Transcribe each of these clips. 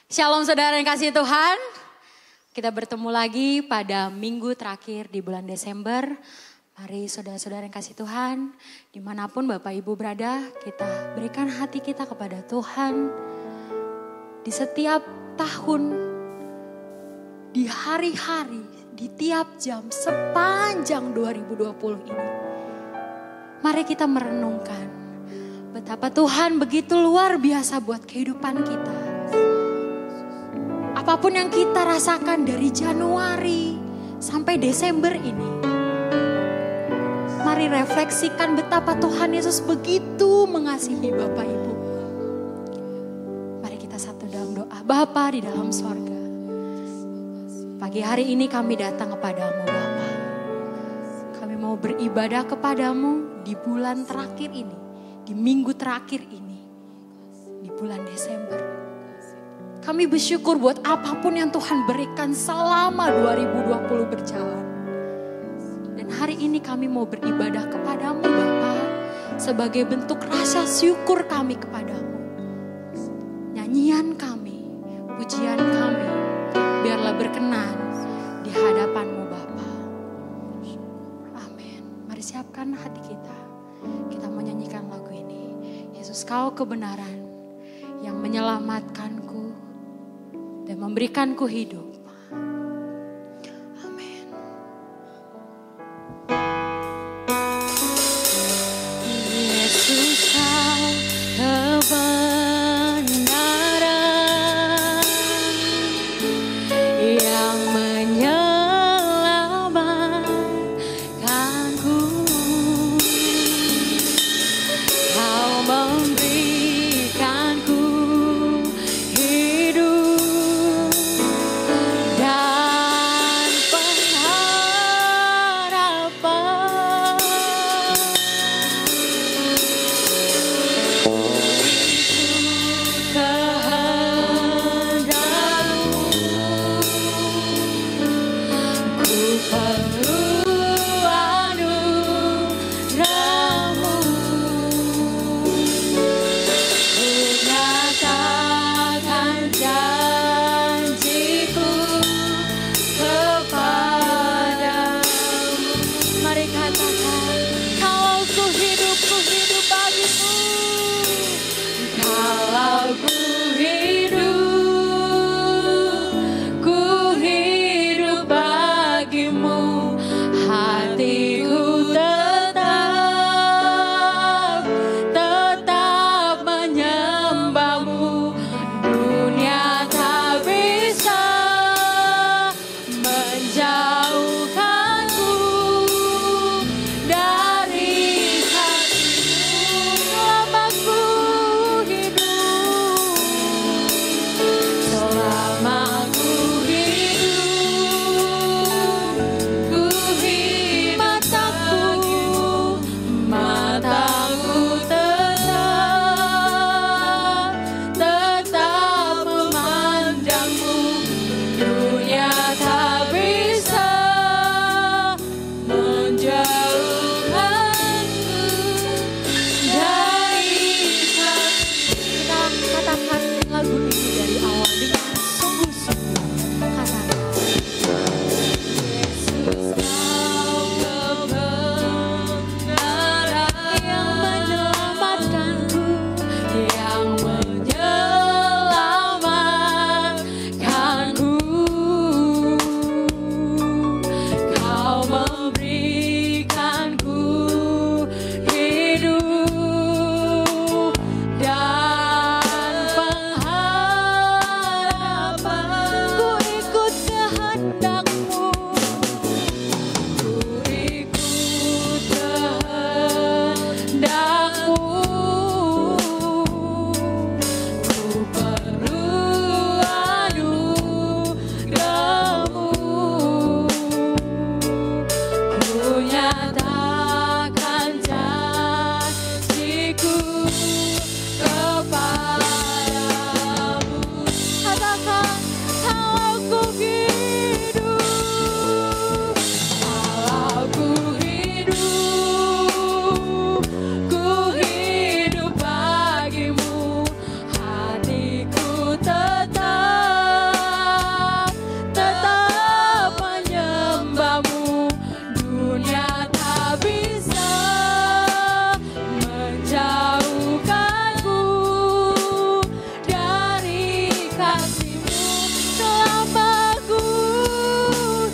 Shalom saudara yang kasih Tuhan. Kita bertemu lagi pada minggu terakhir di bulan Desember. Mari saudara-saudara yang kasih Tuhan, dimanapun Bapak Ibu berada, kita berikan hati kita kepada Tuhan. Di setiap tahun, di hari-hari, di tiap jam sepanjang 2020 ini. Mari kita merenungkan betapa Tuhan begitu luar biasa buat kehidupan kita. Apapun yang kita rasakan dari Januari sampai Desember ini, mari refleksikan betapa Tuhan Yesus begitu mengasihi Bapak Ibu. Mari kita satu dalam doa. Bapa di dalam sorga, pagi hari ini kami datang kepadamu Bapa. Kami mau beribadah kepadamu di bulan terakhir ini, di minggu terakhir ini, di bulan Desember. Kami bersyukur buat apapun yang Tuhan berikan selama 2020 berjalan. Dan hari ini kami mau beribadah kepadamu Bapa, sebagai bentuk rasa syukur kami kepadamu. Nyanyian kami, pujian kami, biarlah berkenan di hadapanmu Bapa. Amin. Mari siapkan hati kita. Kita mau nyanyikan lagu ini. Yesus, kau kebenaran yang menyelamatkanku dan memberikanku hidup. Amin. Yesus, kau kebenaran yang menyelamatkanku. Kau memberikanku hidup selama ku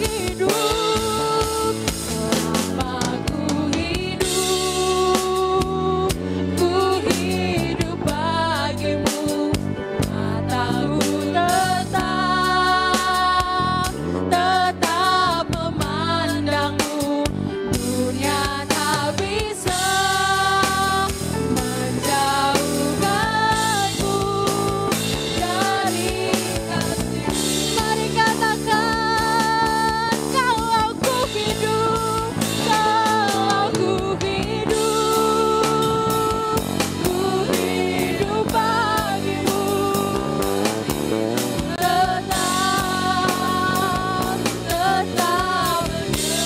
hidup, selama ku hidup bagimu, mataku tetap memandangmu. Dunia tak bisa menjauhkanku dari kasih. Mari katakan, kalau ku hidup bagimu, tetap,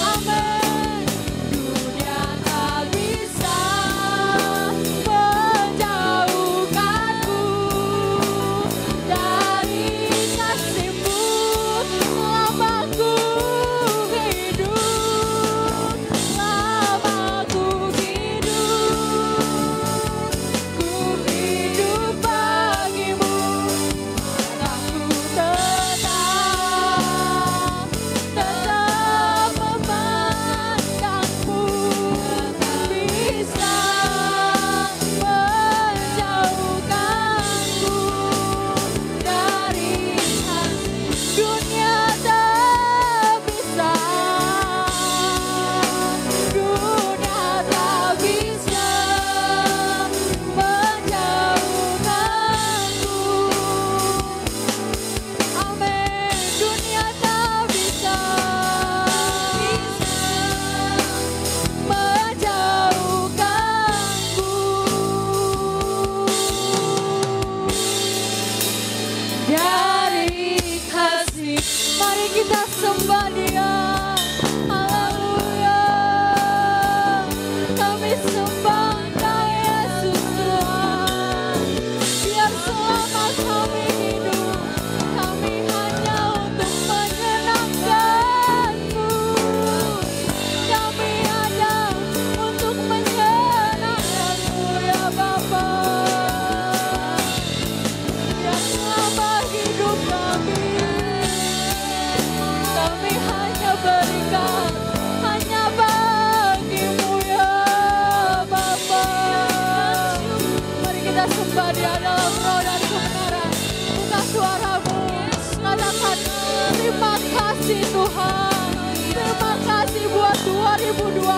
amin. Dunia tak bisa menjauhkanku dari kasih-Mu. Selama ku hidup, bagimu, mataku tetap memandangmu. Tak bisa menjauhkanku dari kasih. Dunia tak bisa, dunia tak bisa menjauhkanku. Amin. Dunia tak bisa menjauhkanku dari kasih. Mari kita sembah Dia. Haleluya. Kami sembah Engkau Yesus Tuhan. Biar selama kami hidup, kami hanya untuk menyenangkan-Mu. Kami ada untuk menyenangkan-Mu ya Bapa. Biar selama hidup kami hanya berikan hanya bagi-Mu ya Bapa. Mari kita sembah Dia dalam roh dan kebenaran. Buka suaramu, katakan terima kasih Tuhan. Terima kasih buat 2020.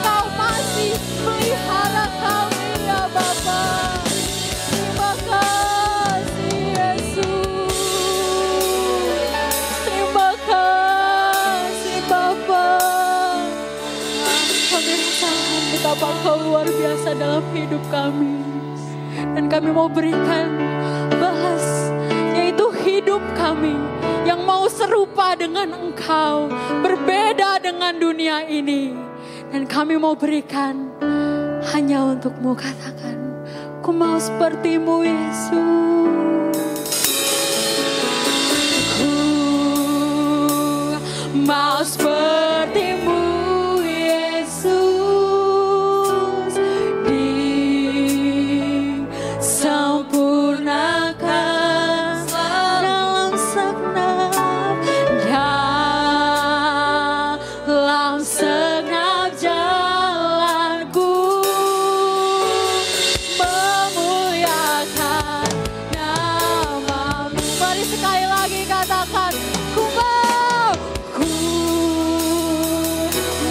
Kau masih melihara kami ya Bapa. Terima kasih Yesus. Terima kasih Bapa. Kami rasakan betapa Engkau luar biasa dalam hidup kami. Dan kami mau berikan balas, yaitu hidup kami yang mau serupa dengan Engkau, berbeda dengan dunia ini. Dan kami mau berikan hanya untuk-Mu. Katakan, ku mau seperti-Mu Yesus. Ku mau seperti-Mu Yesus, disempurnakan dalam segenap jalanku, memuliakan nama-Mu. Mari sekali lagi katakan, ku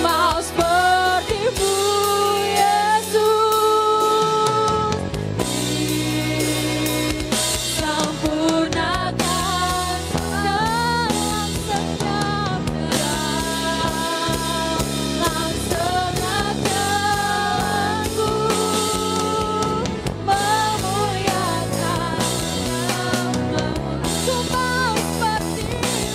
mau seperti-Mu Yesus, disempurnakan dalam segenap jalanku, memuliakan nama-Mu. Ku mau seperti-Mu.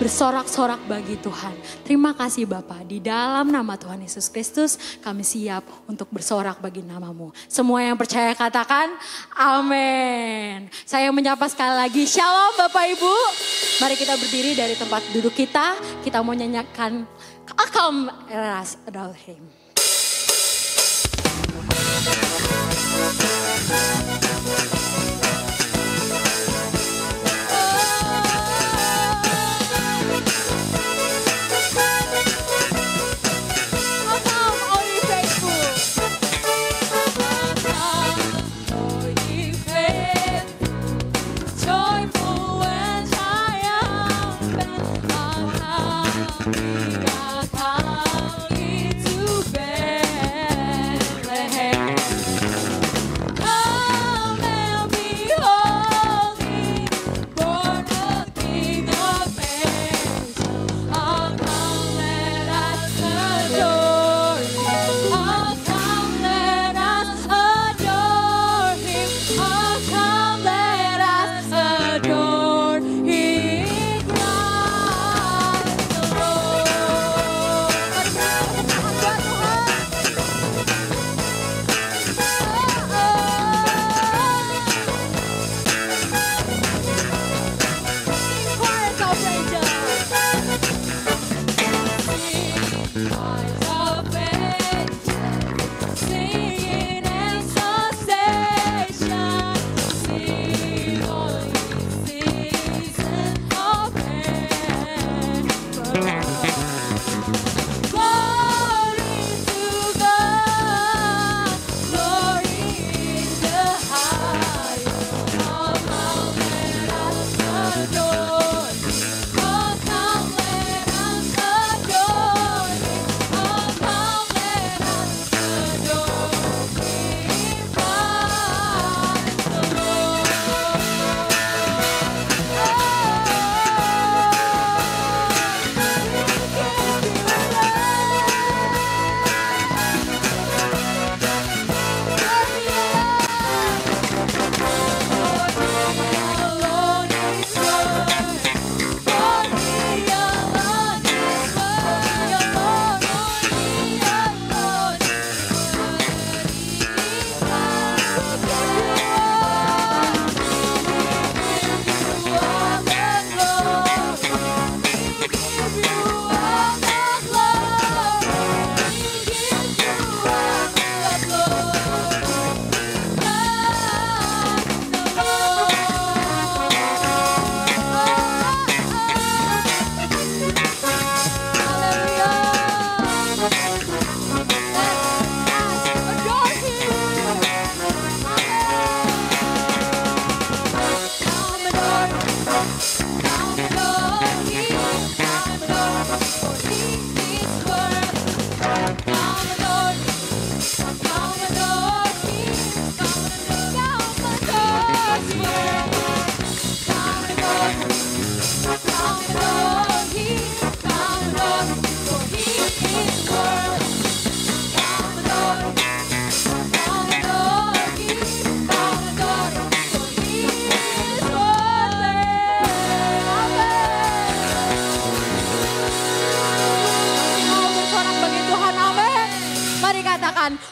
bersorak-sorak bagi Tuhan. Terima kasih Bapa, di dalam nama Tuhan Yesus Kristus kami siap untuk bersorak bagi nama-Mu. Semua yang percaya katakan amin. Saya menyapa sekali lagi, shalom Bapak Ibu. Mari kita berdiri dari tempat duduk kita. Kita mau nyanyikan Akam Eras Adalhim.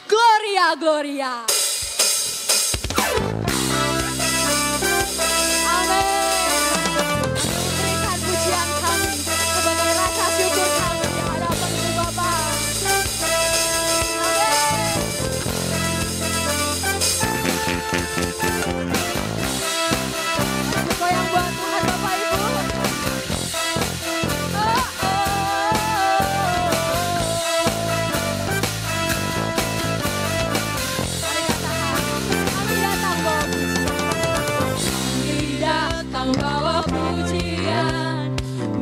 Gloria, Gloria. Amin. Berikan pujian kami sebagai rasa syukur kami di hadapan Ibu Bapa. Amin. Goyang buat Tuhan Bapak Ibu. Bawa pujian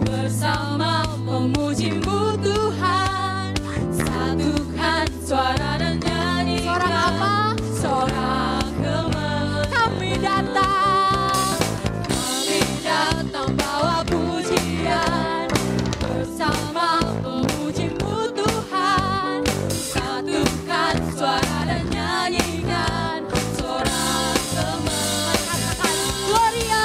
bersama memuji-Mu Tuhan, satukan suara dan nyanyi. Sorak apa? Sorak kemenangan. Kami datang bawa pujian bersama memuji-Mu Tuhan, satukan suara dan nyanyikan sorak kemenangan. Gloria.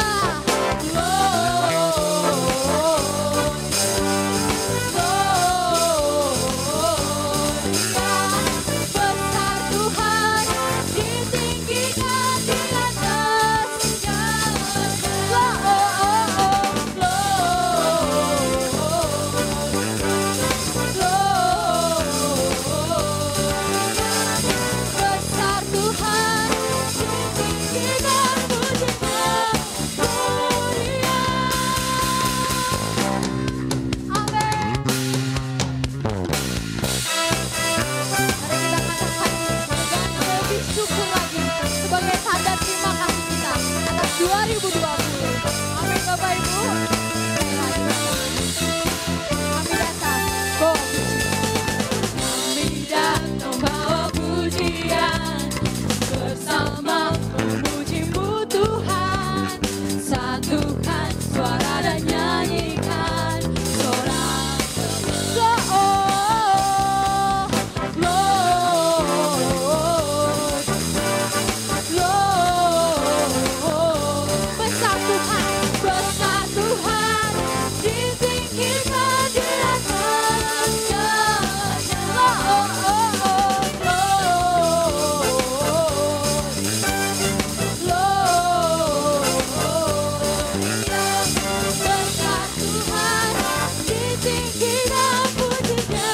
tinggi dan pujinya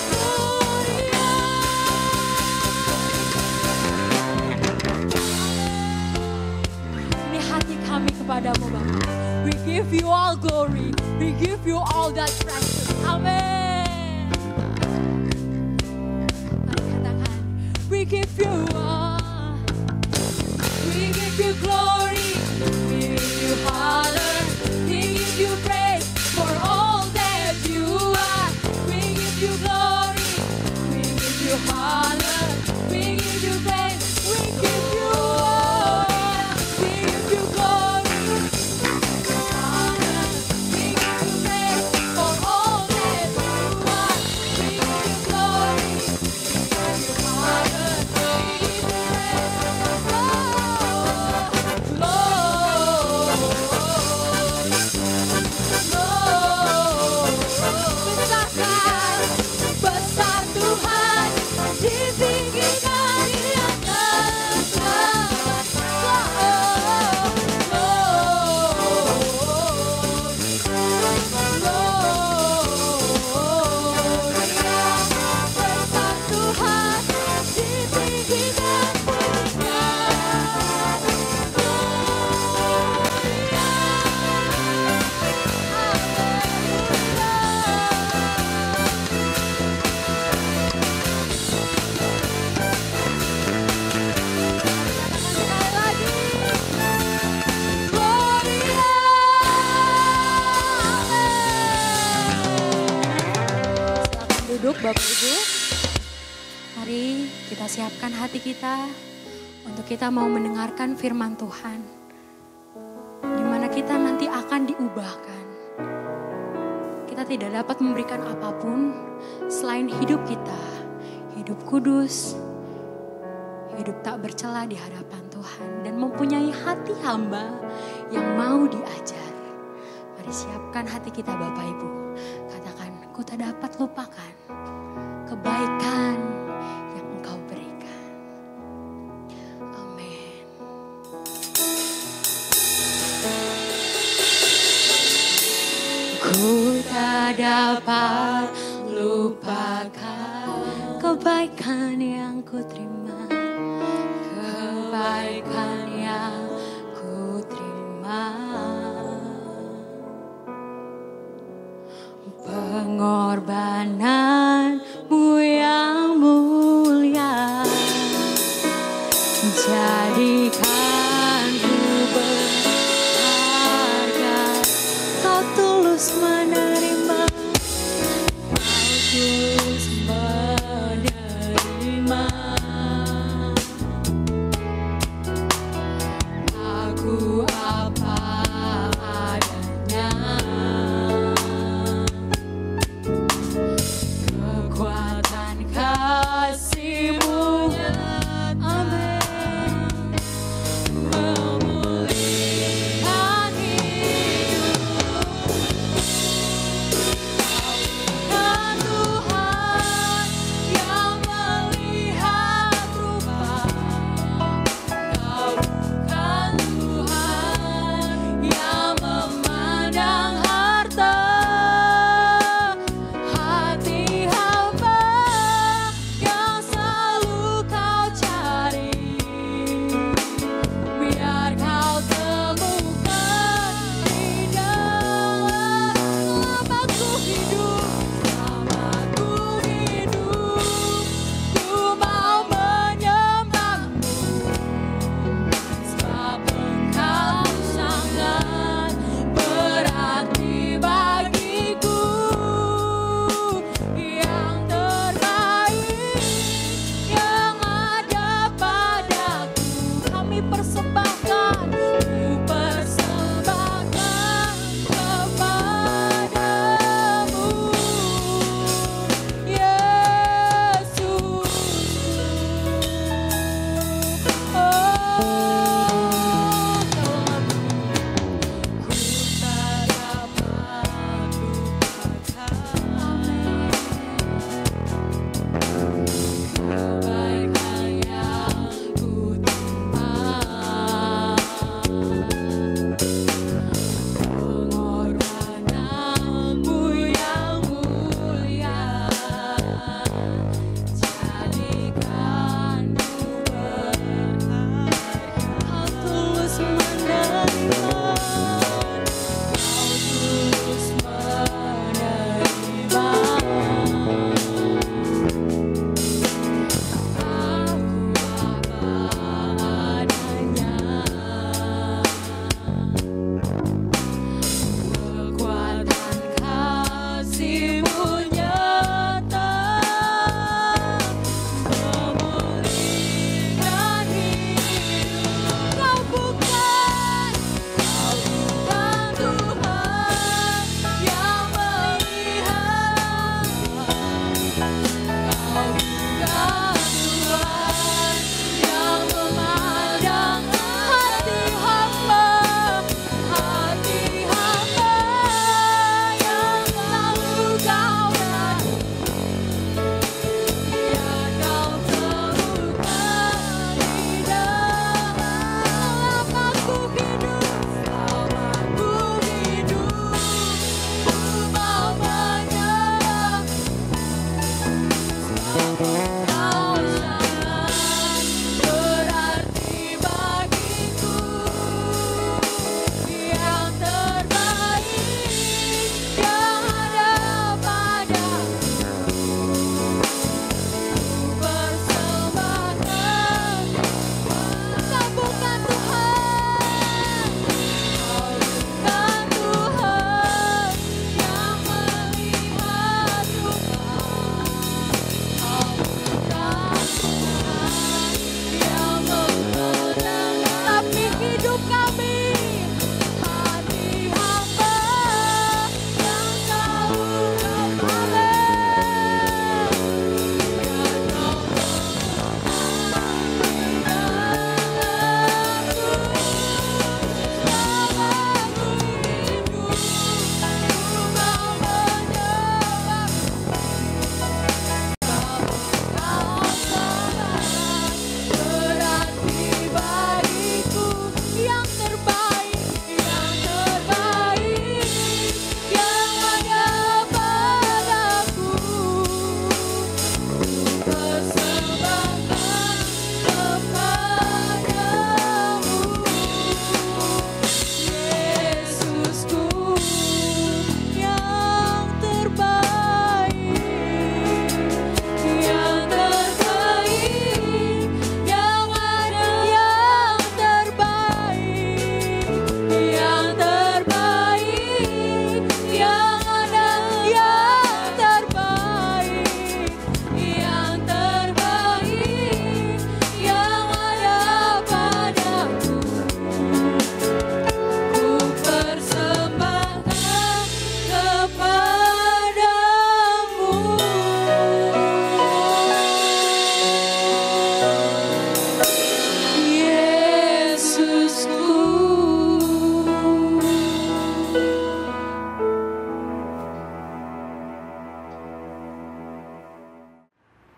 mulia. Ini hati kami kepadamu Bapa. We give you all glory. We give you all that precious. Amen. Mari katakan, we give you all. We give you glory. We give you honor. We give you praise for all that you are. We give you glory. We give you honor. We give you praise. We give you all. We give you glory. Honor. We give you praise for all that you are. We give you glory. We give you honor. We give you praise. Lord, besar Tuhan di tinggi dan di atas besar Tuhan di tinggi dan duduk Bapak Ibu. Mari kita siapkan hati kita untuk kita mau mendengarkan firman Tuhan. Di mana kita nanti akan diubahkan. Kita tidak dapat memberikan apapun selain hidup kita. Hidup kudus, hidup tak bercela di hadapan Tuhan. Dan mempunyai hati hamba yang mau diajar. Mari siapkan hati kita Bapak Ibu. Katakan, ku tak dapat lupakan kebaikan yang Engkau berikan. Amin. Ku tak dapat lupakan kebaikan yang ku terima, kebaikan yang ku terima. Pengorbananmu yang mulia jadikanku berharga. Kau tulus menerima, kau tulus menerima. Aku apa adanya.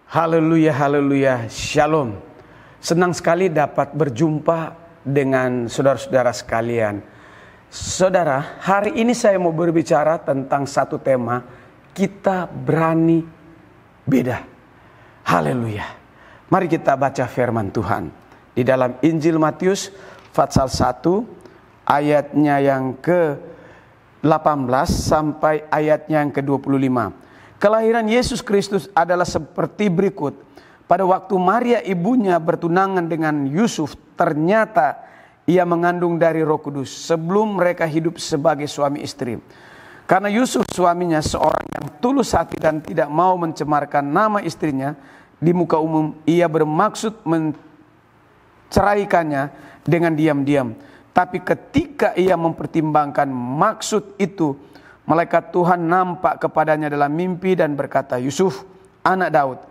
Haleluya, haleluya, shalom. Senang sekali dapat berjumpa dengan saudara-saudara sekalian. Saudara, hari ini saya mau berbicara tentang satu tema, kita berani beda. Haleluya. Mari kita baca firman Tuhan. Di dalam Injil Matius pasal 1 ayatnya yang ke-18 sampai ayatnya yang ke-25. Kelahiran Yesus Kristus adalah seperti berikut. Pada waktu Maria ibunya bertunangan dengan Yusuf, ternyata ia mengandung dari Roh Kudus sebelum mereka hidup sebagai suami istri. Karena Yusuf suaminya seorang yang tulus hati dan tidak mau mencemarkan nama istrinya di muka umum, ia bermaksud menceraikannya dengan diam-diam. Tapi ketika ia mempertimbangkan maksud itu, malaikat Tuhan nampak kepadanya dalam mimpi dan berkata, "Yusuf, anak Daud,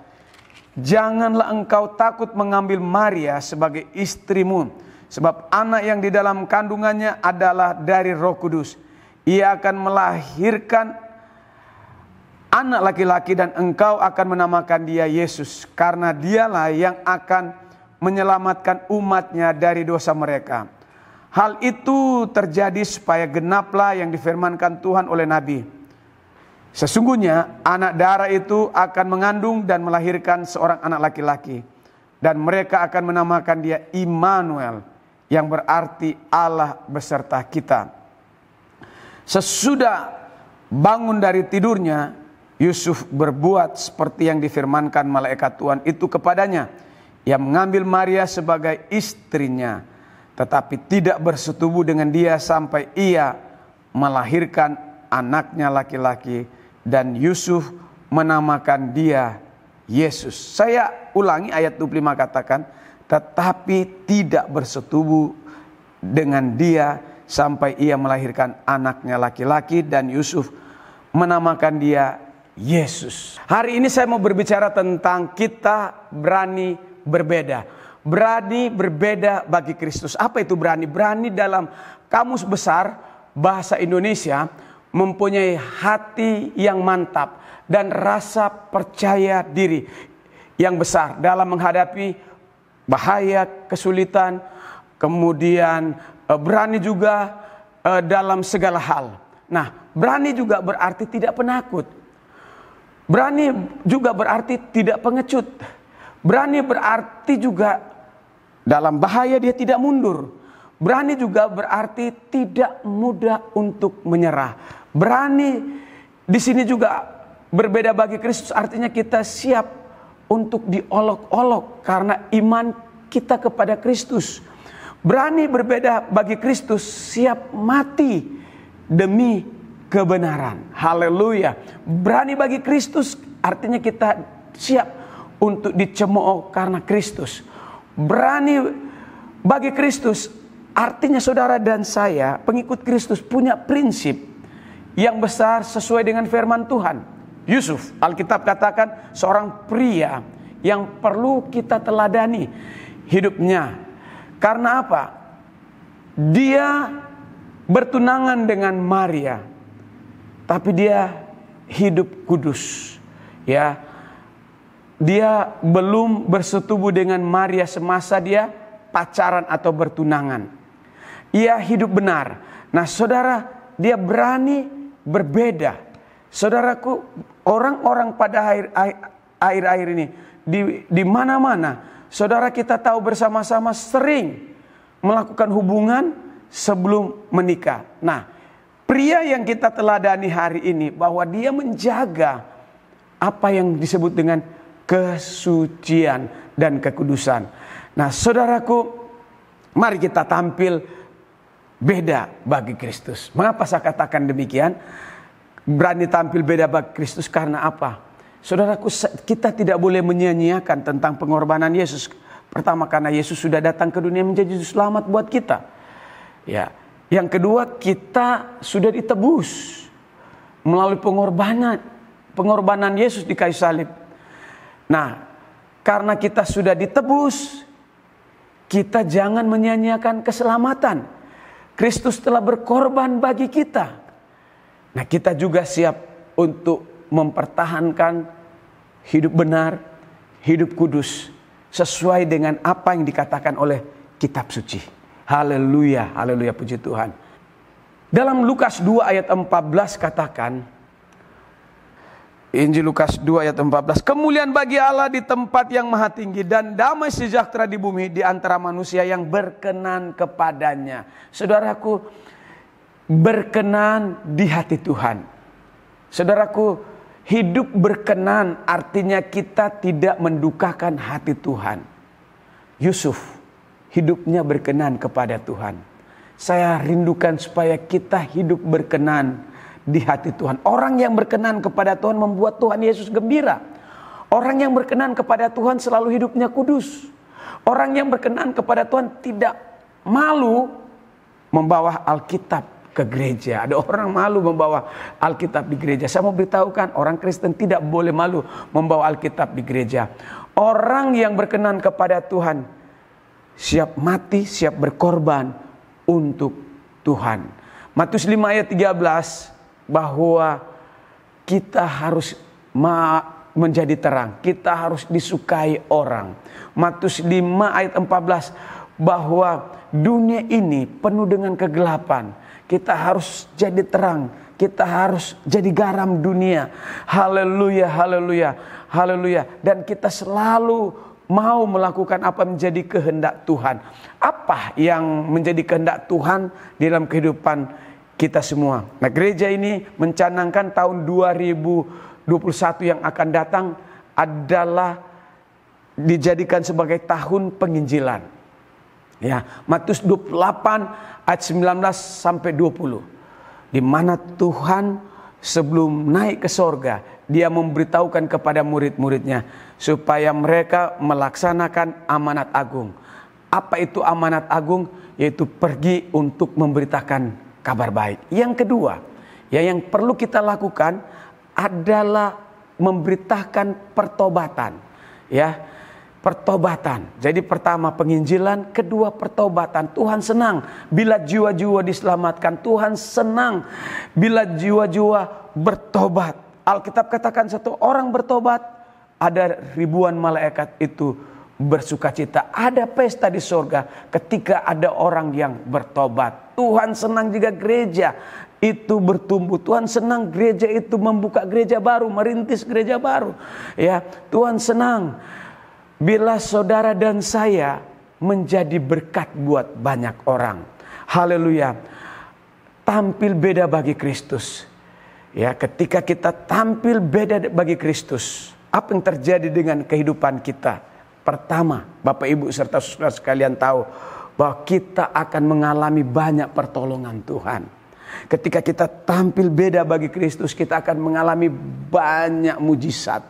janganlah engkau takut mengambil Maria sebagai istrimu, sebab anak yang di dalam kandungannya adalah dari Roh Kudus. Ia akan melahirkan anak laki-laki dan engkau akan menamakan dia Yesus, karena dialah yang akan menyelamatkan umatnya dari dosa mereka." Hal itu terjadi supaya genaplah yang difirmankan Tuhan oleh Nabi. Sesungguhnya anak darah itu akan mengandung dan melahirkan seorang anak laki-laki. Dan mereka akan menamakan dia Immanuel, yang berarti Allah beserta kita. Sesudah bangun dari tidurnya, Yusuf berbuat seperti yang difirmankan malaikat Tuhan itu kepadanya. Ia mengambil Maria sebagai istrinya, tetapi tidak bersetubuh dengan dia sampai ia melahirkan anaknya laki-laki, dan Yusuf menamakan dia Yesus. Saya ulangi ayat 25, katakan, tetapi tidak bersetubuh dengan dia sampai ia melahirkan anaknya laki-laki, dan Yusuf menamakan dia Yesus. Hari ini saya mau berbicara tentang kita berani berbeda. Berani berbeda bagi Kristus. Apa itu berani? Berani dalam kamus besar bahasa Indonesia mempunyai hati yang mantap dan rasa percaya diri yang besar dalam menghadapi bahaya, kesulitan, kemudian berani juga dalam segala hal. Nah, berani juga berarti tidak penakut. Berani juga berarti tidak pengecut. Berani berarti juga dalam bahaya dia tidak mundur. Berani juga berarti tidak mudah untuk menyerah. Berani di sini juga berbeda bagi Kristus, artinya kita siap untuk diolok-olok karena iman kita kepada Kristus. Berani berbeda bagi Kristus, siap mati demi kebenaran. Haleluya. Berani bagi Kristus artinya kita siap untuk dicemooh karena Kristus. Berani bagi Kristus artinya saudara dan saya pengikut Kristus punya prinsip yang besar sesuai dengan firman Tuhan. Yusuf, Alkitab katakan seorang pria yang perlu kita teladani hidupnya. Karena apa? Dia bertunangan dengan Maria, tapi dia hidup kudus. Ya, dia belum bersetubuh dengan Maria semasa dia pacaran atau bertunangan. Ia hidup benar. Nah saudara, dia berani berbeda. Saudaraku, orang-orang pada akhir-akhir ini di mana-mana, saudara kita tahu bersama-sama sering melakukan hubungan sebelum menikah. Nah, pria yang kita teladani hari ini bahwa dia menjaga apa yang disebut dengan kesucian dan kekudusan. Nah saudaraku, mari kita tampil beda bagi Kristus. Mengapa saya katakan demikian? Berani tampil beda bagi Kristus karena apa? Saudaraku, kita tidak boleh menyia-nyiakan tentang pengorbanan Yesus. Pertama, karena Yesus sudah datang ke dunia menjadi selamat buat kita. Ya. Yang kedua, kita sudah ditebus melalui pengorbanan Yesus di kayu salib. Nah, karena kita sudah ditebus, kita jangan menyia-nyiakan keselamatan. Kristus telah berkorban bagi kita. Nah, kita juga siap untuk mempertahankan hidup benar, hidup kudus sesuai dengan apa yang dikatakan oleh kitab suci. Haleluya, haleluya, puji Tuhan. Dalam Lukas 2 ayat 14 katakan, Injil Lukas 2 ayat 14, kemuliaan bagi Allah di tempat yang maha tinggi dan damai sejahtera di bumi di antara manusia yang berkenan kepadanya. Saudaraku, berkenan di hati Tuhan. Saudaraku, hidup berkenan artinya kita tidak mendukakan hati Tuhan. Yusuf hidupnya berkenan kepada Tuhan. Saya rindukan supaya kita hidup berkenan di hati Tuhan. Orang yang berkenan kepada Tuhan membuat Tuhan Yesus gembira. Orang yang berkenan kepada Tuhan selalu hidupnya kudus. Orang yang berkenan kepada Tuhan tidak malu membawa Alkitab ke gereja. Ada orang malu membawa Alkitab di gereja. Saya mau beritahukan, orang Kristen tidak boleh malu membawa Alkitab di gereja. Orang yang berkenan kepada Tuhan siap mati, siap berkorban untuk Tuhan. Matius 5 ayat 13, bahwa kita harus menjadi terang, kita harus disukai orang. Matius 5 ayat 14, bahwa dunia ini penuh dengan kegelapan. Kita harus jadi terang, kita harus jadi garam dunia. Haleluya, haleluya, haleluya. Dan kita selalu mau melakukan apa menjadi kehendak Tuhan. Apa yang menjadi kehendak Tuhan dalam kehidupan kita semua? Nah, gereja ini mencanangkan tahun 2021 yang akan datang adalah dijadikan sebagai tahun penginjilan. Ya, Matius 28 ayat 19 sampai 20. Di mana Tuhan sebelum naik ke sorga, dia memberitahukan kepada murid-muridnya supaya mereka melaksanakan amanat agung. Apa itu amanat agung? Yaitu pergi untuk memberitakan kabar baik. Yang kedua, yang perlu kita lakukan adalah memberitakan pertobatan. Ya, pertobatan. Jadi pertama penginjilan, kedua pertobatan. Tuhan senang bila jiwa-jiwa diselamatkan. Tuhan senang bila jiwa-jiwa bertobat. Alkitab katakan satu orang bertobat, ada ribuan malaikat itu bersukacita. Ada pesta di sorga ketika ada orang yang bertobat. Tuhan senang juga gereja itu bertumbuh. Tuhan senang gereja itu membuka gereja baru, merintis gereja baru. Ya, Tuhan senang bila saudara dan saya menjadi berkat buat banyak orang. Haleluya. Tampil beda bagi Kristus. Ya, ketika kita tampil beda bagi Kristus, apa yang terjadi dengan kehidupan kita? Pertama, Bapak Ibu serta saudara sekalian tahu bahwa kita akan mengalami banyak pertolongan Tuhan. Ketika kita tampil beda bagi Kristus, kita akan mengalami banyak mujizat.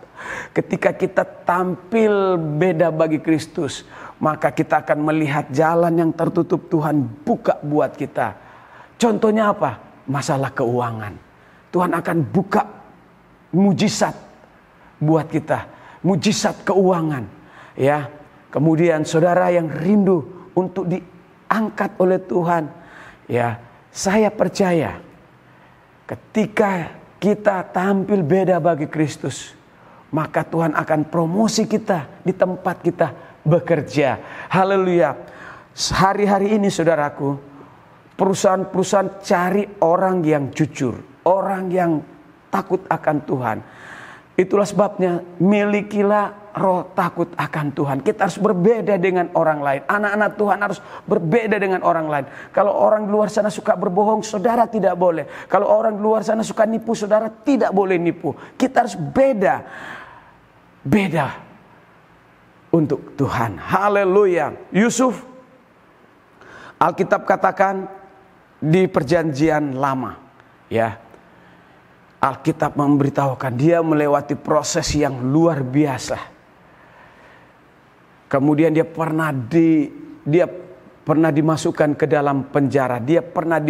Ketika kita tampil beda bagi Kristus, maka kita akan melihat jalan yang tertutup Tuhan buka buat kita. Contohnya apa? Masalah keuangan. Tuhan akan buka mujizat buat kita. Mujizat keuangan. Ya, kemudian saudara yang rindu untuk diangkat oleh Tuhan, ya, saya percaya ketika kita tampil beda bagi Kristus, maka Tuhan akan promosi kita di tempat kita bekerja. Haleluya. Hari-hari ini saudaraku, perusahaan-perusahaan cari orang yang jujur, orang yang takut akan Tuhan. Itulah sebabnya milikilah roh takut akan Tuhan. Kita harus berbeda dengan orang lain. Anak-anak Tuhan harus berbeda dengan orang lain. Kalau orang di luar sana suka berbohong, saudara tidak boleh. Kalau orang di luar sana suka nipu, saudara tidak boleh nipu. Kita harus beda. Beda untuk Tuhan. Haleluya. Yusuf, Alkitab katakan di perjanjian lama, ya, Alkitab memberitahukan dia melewati proses yang luar biasa. Kemudian dia pernah dimasukkan ke dalam penjara. Dia pernah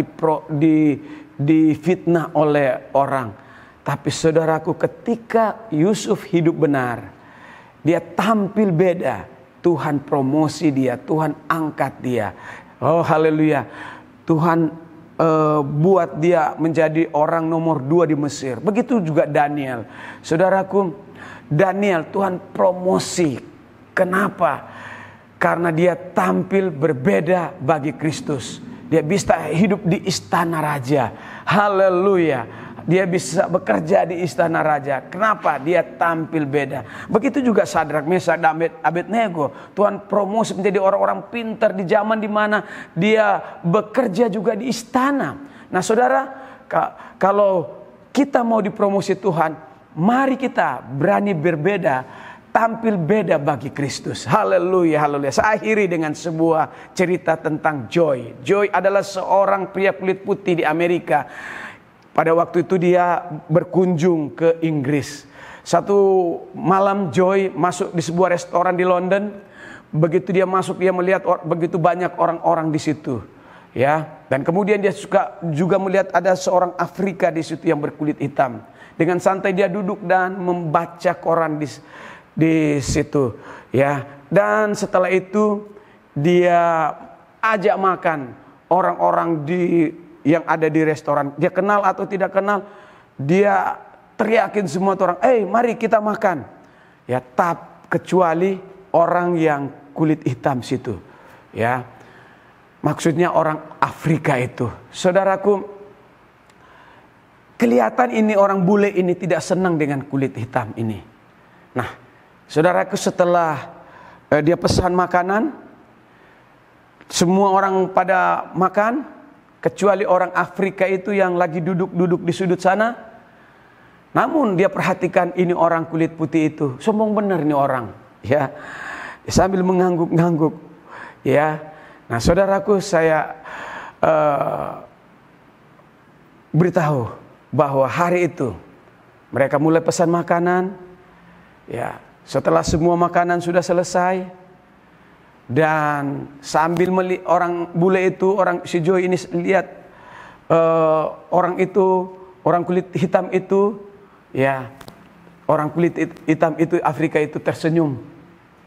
difitnah oleh orang. Tapi saudaraku, ketika Yusuf hidup benar, dia tampil beda. Tuhan promosi dia, Tuhan angkat dia. Oh haleluya. Tuhan buat dia menjadi orang nomor 2 di Mesir. Begitu juga Daniel. Saudaraku, Daniel Tuhan promosi. Kenapa? Karena dia tampil berbeda bagi Kristus. Dia bisa hidup di istana raja. Haleluya. Dia bisa bekerja di istana raja. Kenapa? Dia tampil beda. Begitu juga Sadrak, Mesak, dan Abednego. Tuhan promosi menjadi orang-orang pintar di zaman di mana dia bekerja juga di istana. Nah saudara, kalau kita mau dipromosi Tuhan, mari kita berani berbeda, tampil beda bagi Kristus. Haleluya, haleluya. Saya akhiri dengan sebuah cerita tentang Joy. Joy adalah seorang pria kulit putih di Amerika. Pada waktu itu dia berkunjung ke Inggris. Satu malam Joy masuk di sebuah restoran di London. Begitu dia masuk, dia melihat begitu banyak orang-orang di situ. Ya, dan kemudian dia juga melihat ada seorang Afrika di situ yang berkulit hitam. Dengan santai dia duduk dan membaca koran di situ. Ya, dan setelah itu dia ajak makan orang-orang yang ada di restoran. Dia kenal atau tidak kenal, dia teriakin semua orang, mari kita makan. Ya, kecuali orang yang kulit hitam situ. Ya, maksudnya orang Afrika itu. Saudaraku, kelihatan ini orang bule ini tidak senang dengan kulit hitam ini. Nah, saudaraku, setelah dia pesan makanan, semua orang pada makan, kecuali orang Afrika itu yang lagi duduk-duduk di sudut sana. Namun dia perhatikan ini orang kulit putih itu, sombong benar ini orang. Ya, sambil mengangguk-ngangguk. Ya, nah saudaraku, saya beritahu bahwa hari itu mereka mulai pesan makanan. Ya, setelah semua makanan sudah selesai, dan sambil orang bule itu, si Joy ini lihat orang kulit hitam itu, ya, orang kulit hitam itu Afrika itu tersenyum,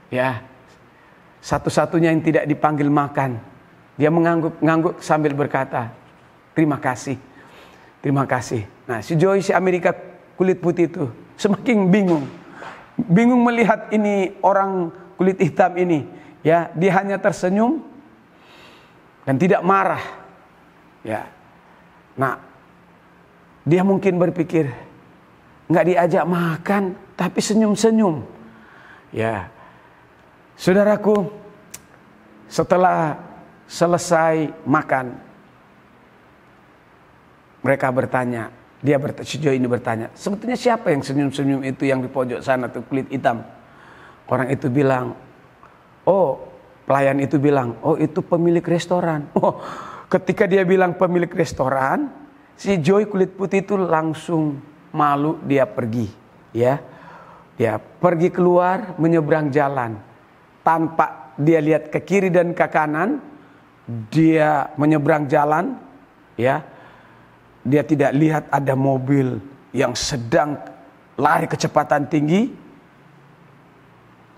ya, satu-satunya yang tidak dipanggil makan. Dia mengangguk sambil berkata, terima kasih, terima kasih. Nah, si Joy, si Amerika kulit putih itu semakin bingung melihat ini orang kulit hitam ini. Ya, dia hanya tersenyum dan tidak marah. Ya, nah, dia mungkin berpikir nggak diajak makan, tapi senyum-senyum. Ya, saudaraku, setelah selesai makan, mereka bertanya, si Joy ini bertanya, sebetulnya siapa yang senyum-senyum itu yang di pojok sana tuh kulit hitam? Orang itu bilang, pelayan itu bilang, itu pemilik restoran. Ketika dia bilang pemilik restoran, si Joy kulit putih itu langsung malu, dia pergi. Ya, dia pergi keluar menyeberang jalan tanpa dia lihat ke kiri dan ke kanan. Dia menyeberang jalan, ya, dia tidak lihat ada mobil yang sedang lari kecepatan tinggi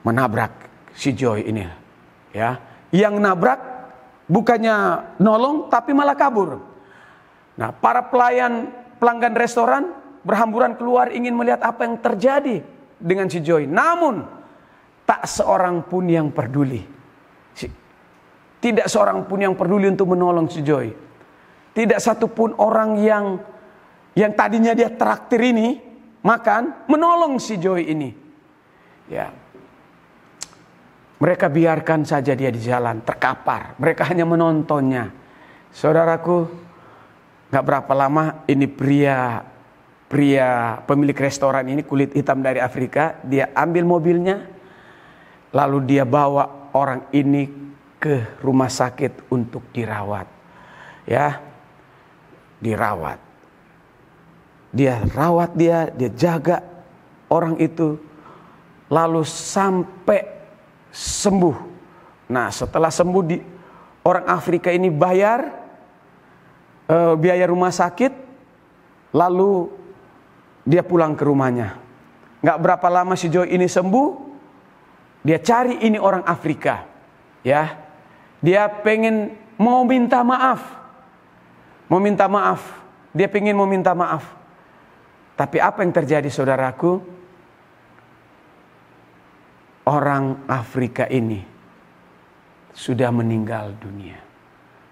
menabrak si Joy ini, ya, yang nabrak bukannya nolong tapi malah kabur. Nah, para pelanggan restoran berhamburan keluar ingin melihat apa yang terjadi dengan si Joy. Namun tak seorang pun yang peduli. Tidak seorang pun yang peduli untuk menolong si Joy. Tidak satu pun orang yang tadinya dia traktir ini makan menolong si Joy ini. Ya. Mereka biarkan saja dia di jalan, terkapar. Mereka hanya menontonnya. Saudaraku, gak berapa lama ini pria pemilik restoran ini kulit hitam dari Afrika, dia ambil mobilnya, lalu dia bawa orang ini ke rumah sakit untuk dirawat. Ya, dirawat. Dia rawat dia jaga orang itu, lalu sampai sembuh. Nah, setelah sembuh, orang Afrika ini bayar biaya rumah sakit, lalu dia pulang ke rumahnya. Gak berapa lama si Joy ini sembuh, dia cari ini orang Afrika, ya, dia pengen meminta maaf, dia pengen meminta maaf. Tapi apa yang terjadi, saudaraku? orang Afrika ini sudah meninggal dunia.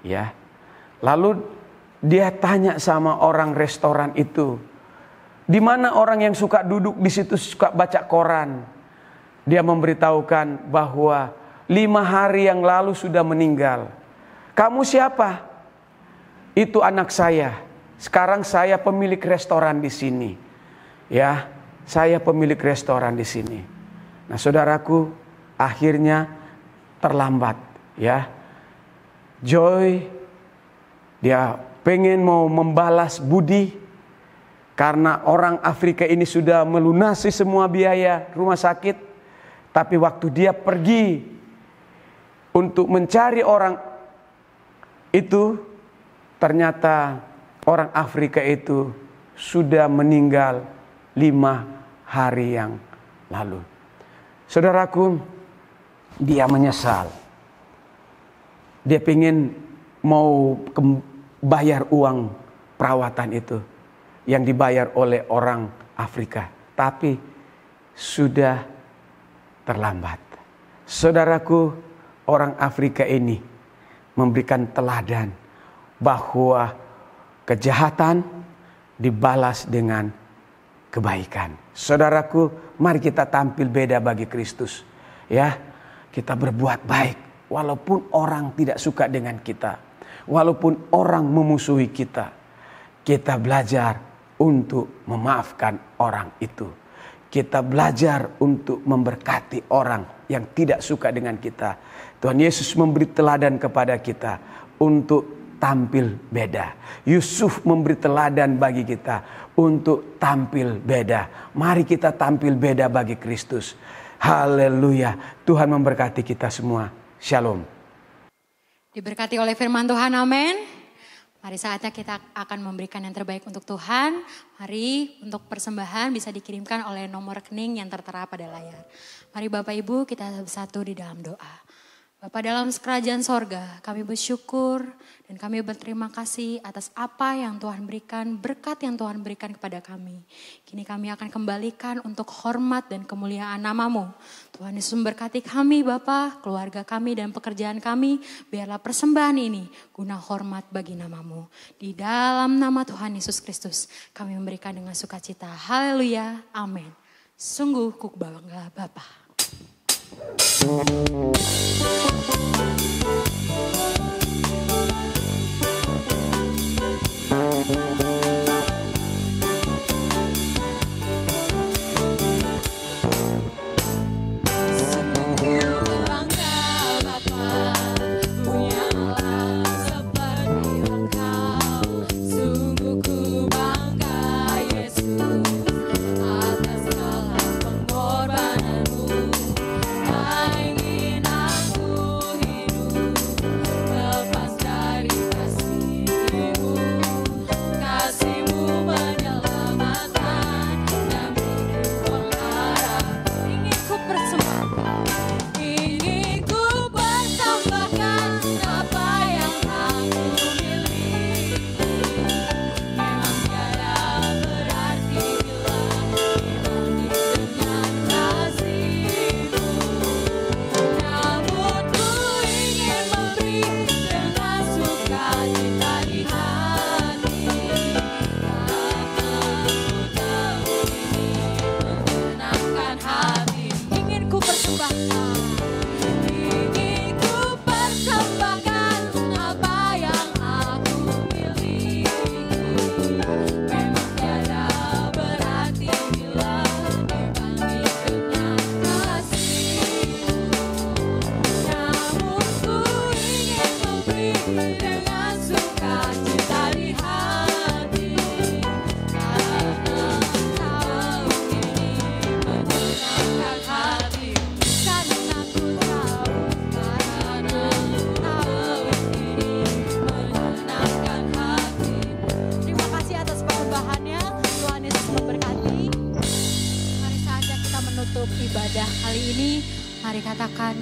Ya. Lalu dia tanya sama orang restoran itu, di mana orang yang suka duduk di situ suka baca koran? Dia memberitahukan bahwa 5 hari yang lalu sudah meninggal. Kamu siapa? Itu anak saya. Sekarang saya pemilik restoran di sini. Ya, saya pemilik restoran di sini. Nah, saudaraku, akhirnya terlambat, ya. Joy dia pengen mau membalas budi karena orang Afrika ini sudah melunasi semua biaya rumah sakit. Tapi waktu dia pergi untuk mencari orang itu, ternyata orang Afrika itu sudah meninggal 5 hari yang lalu. Saudaraku, dia menyesal. Dia pengen mau bayar uang perawatan itu yang dibayar oleh orang Afrika. Tapi sudah terlambat. Saudaraku, orang Afrika ini memberikan teladan bahwa kejahatan dibalas dengan kebaikan. Saudaraku, mari kita tampil beda bagi Kristus. Ya, kita berbuat baik walaupun orang tidak suka dengan kita. Walaupun orang memusuhi kita. Kita belajar untuk memaafkan orang itu. Kita belajar untuk memberkati orang yang tidak suka dengan kita. Tuhan Yesus memberi teladan kepada kita untuk tampil beda. Yusuf memberi teladan bagi kita untuk tampil beda. Mari kita tampil beda bagi Kristus. Haleluya. Tuhan memberkati kita semua. Shalom. Diberkati oleh firman Tuhan, amin. Mari saatnya kita akan memberikan yang terbaik untuk Tuhan. Mari untuk persembahan bisa dikirimkan oleh nomor rekening yang tertera pada layar. Mari Bapak Ibu kita bersatu di dalam doa. Bapa dalam kerajaan sorga, kami bersyukur dan kami berterima kasih atas apa yang Tuhan berikan, berkat yang Tuhan berikan kepada kami. Kini kami akan kembalikan untuk hormat dan kemuliaan nama-Mu. Tuhan Yesus memberkati kami Bapa, keluarga kami dan pekerjaan kami. Biarlah persembahan ini guna hormat bagi nama-Mu. Di dalam nama Tuhan Yesus Kristus kami memberikan dengan sukacita. Haleluya, amin. Sungguh ku bangga Bapa.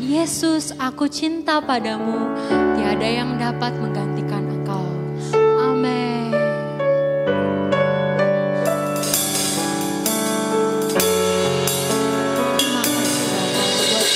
Yesus, aku cinta padamu, tiada yang dapat menggantikan Engkau. Amin. Terima kasih Bapa buat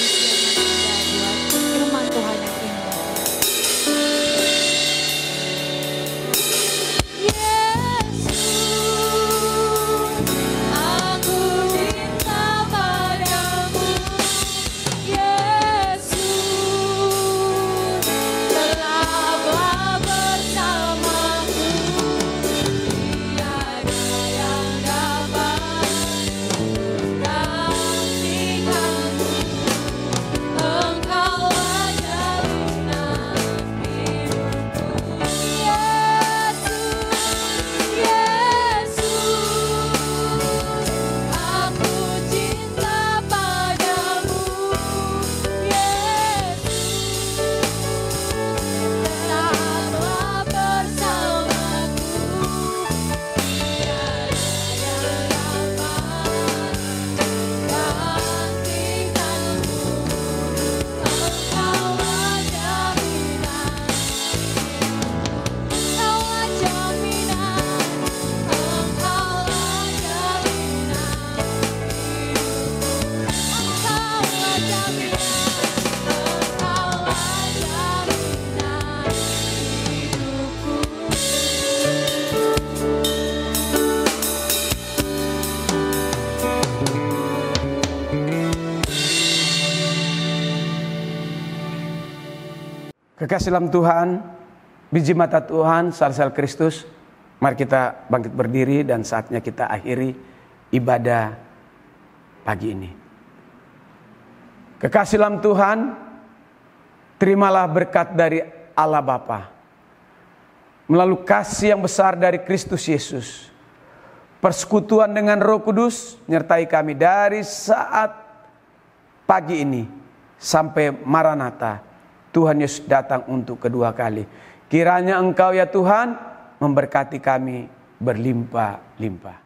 Kekasih dalam Tuhan, biji mata Tuhan, sal-sal Kristus, mari kita bangkit berdiri dan saatnya kita akhiri ibadah pagi ini. Kekasih dalam Tuhan, terimalah berkat dari Allah Bapa melalui kasih yang besar dari Kristus Yesus. Persekutuan dengan Roh Kudus menyertai kami dari saat pagi ini sampai Maranatha. Tuhan Yesus datang untuk kedua kali. Kiranya Engkau ya Tuhan memberkati kami berlimpah-limpah.